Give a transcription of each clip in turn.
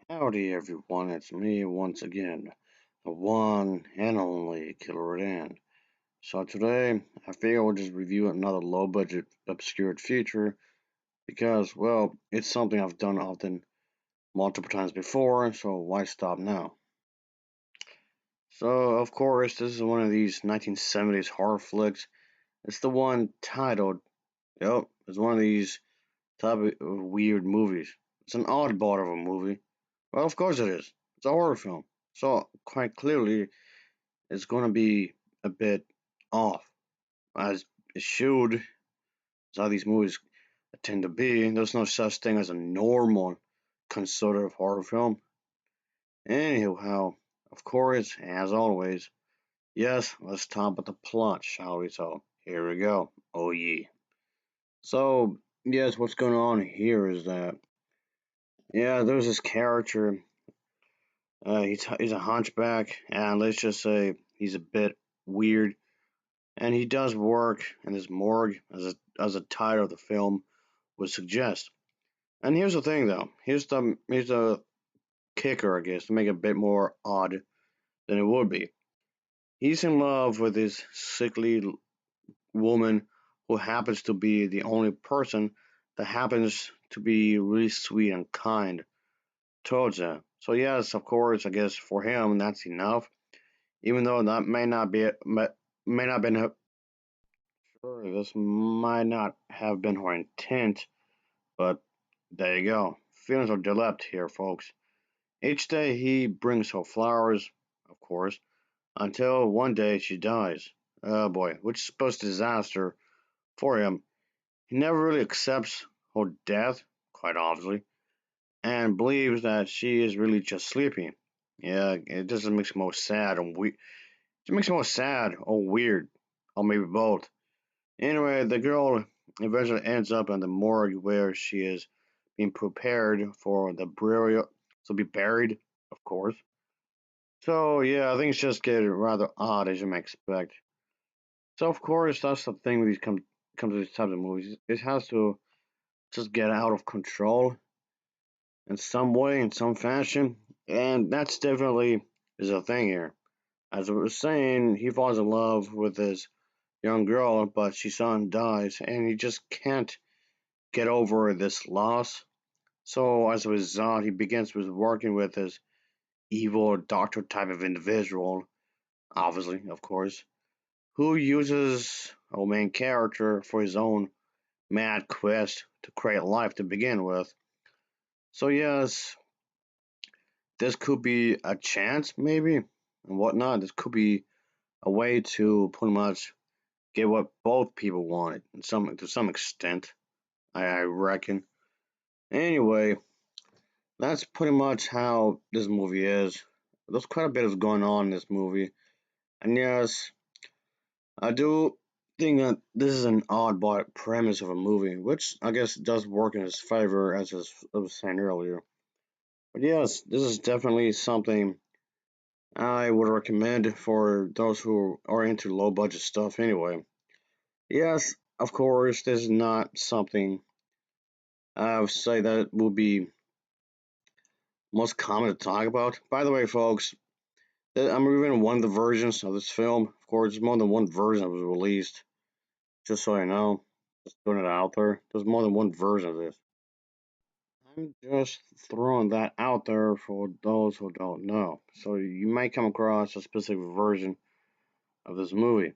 Howdy everyone, it's me once again, the one and only Killer Dan. So today, I figure we'll just review another low-budget obscured feature because, well, it's something I've done often multiple times before, so why stop now? So, of course, this is one of these 1970s horror flicks. It's the one titled, it's one of these type of weird movies. It's an oddball of a movie. Well, of course it is. It's a horror film. So, quite clearly, it's going to be a bit off, as it should. As how these movies tend to be. There's no such thing as a normal conservative horror film. Anyhow, of course, as always, yes, let's talk about the plot, shall we? So, here we go. Oh, yeah. So, yes, what's going on here is that, yeah, there's this character. He's a hunchback, and let's just say he's a bit weird, and he does work in this morgue as a title of the film would suggest. And here's the thing, though. Here's the kicker, I guess, to make it a bit more odd than it would be. He's in love with this sickly woman who happens to be the only person that happens to be really sweet and kind towards him. So yes, of course, I guess for him that's enough. Even though that may not been sure, this might not have been her intent. But there you go. Feelings are developed here, folks. Each day he brings her flowers, of course, until one day she dies. Oh boy, which is supposed to disaster for him. He never really accepts her death, quite obviously, and believes that she is really just sleeping. Yeah, it just makes him more sad and weird. It makes him more sad or weird, or maybe both. Anyway, the girl eventually ends up in the morgue where she is being prepared for the burial to be buried, of course. So yeah, things just get rather odd as you might expect. So of course that's the thing with these comes to these types of movies. It has to just get out of control in some way, in some fashion, and that's definitely is a thing here. As I was saying, he falls in love with this young girl, but she son dies, and he just can't get over this loss. So as a result, he begins with working with this evil doctor type of individual, obviously, of course, who uses our main character for his own mad quest to create life to begin with. So yes, this could be a chance, maybe, and whatnot. This could be a way to pretty much get what both people wanted, in some to some extent. I reckon. Anyway, that's pretty much how this movie is. There's quite a bit is going on in this movie, and yes, I do think that this is an oddball premise of a movie, which I guess does work in his favor, as I was saying earlier. But yes, this is definitely something I would recommend for those who are into low budget stuff. Anyway, yes, of course, this is not something I would say that will be most common to talk about. By the way, folks, I'm reviewing one of the versions of this film. Of course, there's more than one version that was released. Just so I know, just putting it out there. There's more than one version of this. I'm just throwing that out there for those who don't know. So you might come across a specific version of this movie.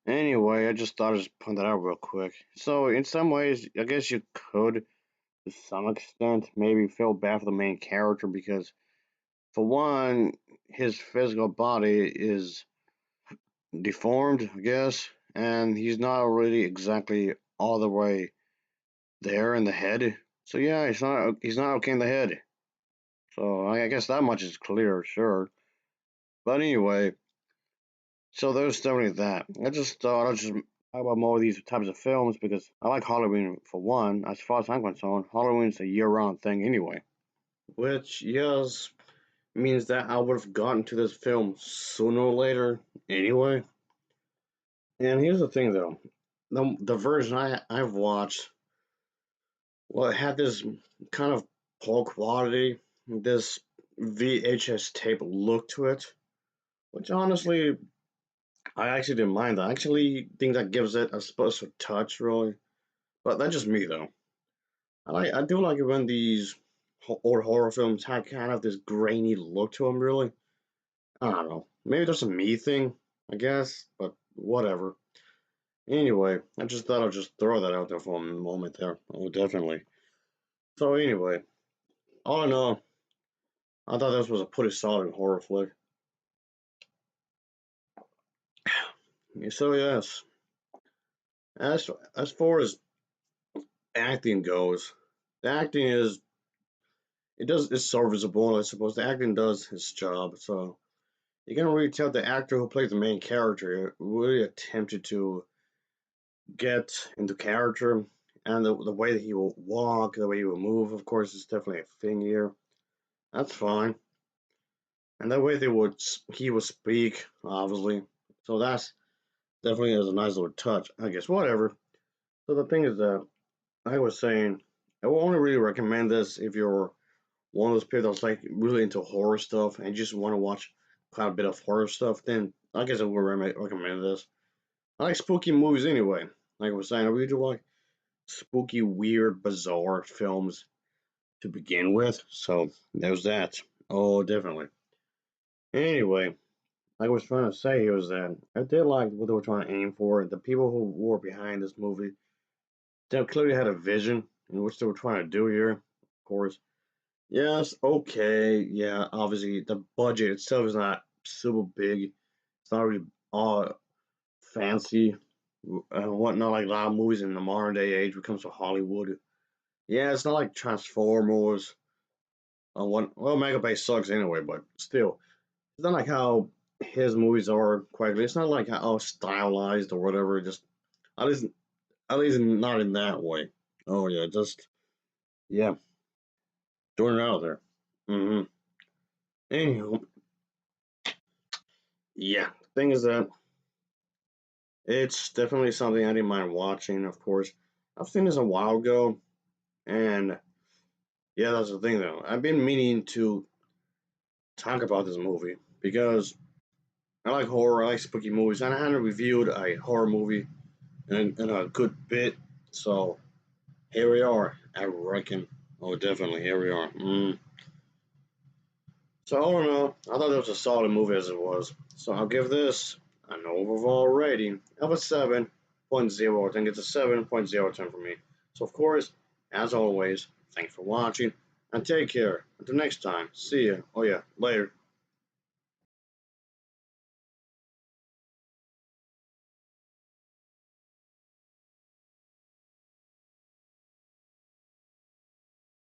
Anyway, I just thought I'd just point that out real quick. So in some ways, I guess you could, to some extent, maybe feel bad for the main character because, for one, his physical body is deformed, I guess, and he's not really exactly all the way there in the head. So yeah, he's not okay in the head. So I guess that much is clear, sure. But anyway, so there's definitely that. I just thought I'd just talk about more of these types of films because I like Halloween for one. As far as I'm concerned, Halloween's a year-round thing anyway. Which yes means that I would have gotten to this film sooner or later anyway. And here's the thing though, the version I've watched, well, it had this kind of poor quality. this VHS tape look to it, which honestly I actually didn't mind. I actually think that gives it a special touch, really. But that's just me though. I do like it when these old horror films have kind of this grainy look to them. Really, I don't know. Maybe that's a me thing, I guess. But whatever. Anyway, I just thought I'd just throw that out there for a moment there. Oh, definitely. So anyway, all in all, I thought this was a pretty solid horror flick. So yes, as far as acting goes, the acting is it's serviceable. I suppose the acting does its job. So you can really tell the actor who plays the main character really attempted to get into character, and the way that he will walk, the way he will move, of course, is definitely a thing here. That's fine. And the way he would speak, obviously. So that's definitely is a nice little touch. I guess whatever. So the thing is that I was saying, I will only really recommend this if you're one of those people that's like really into horror stuff and just want to watch quite a bit of horror stuff. Then I guess I would recommend this. I like spooky movies anyway. Like I was saying, I really do like spooky, weird, bizarre films to begin with. So there's that. Oh, definitely. Anyway, like I was trying to say was that I did like what they were trying to aim for. The people who were behind this movie, they clearly had a vision in which they were trying to do here. Of course, yes, okay, yeah. Obviously, the budget itself is not super big. It's not really all fancy and whatnot like a lot of movies in the modern day age when it comes to Hollywood. Yeah, it's not like Transformers. One well, Mega Bay sucks anyway, but still, it's not like how his movies are. Quite, it's not like how stylized or whatever. Just at least, at least not in that way. Oh yeah, just yeah, throwing it out there. Mm-hmm. Anywho, yeah. The thing is that it's definitely something I didn't mind watching. Of course, I've seen this a while ago, and yeah, that's the thing though. I've been meaning to talk about this movie because I like horror, I like spooky movies, and I hadn't reviewed a horror movie in a good bit. So here we are. I reckon. Oh, definitely. Here we are. So I don't know. I thought it was a solid movie as it was. So I'll give this an overall rating of a 7.0. I think it's a 7.0 for me. So of course, as always, thanks for watching and take care. Until next time, see ya. Oh yeah, later.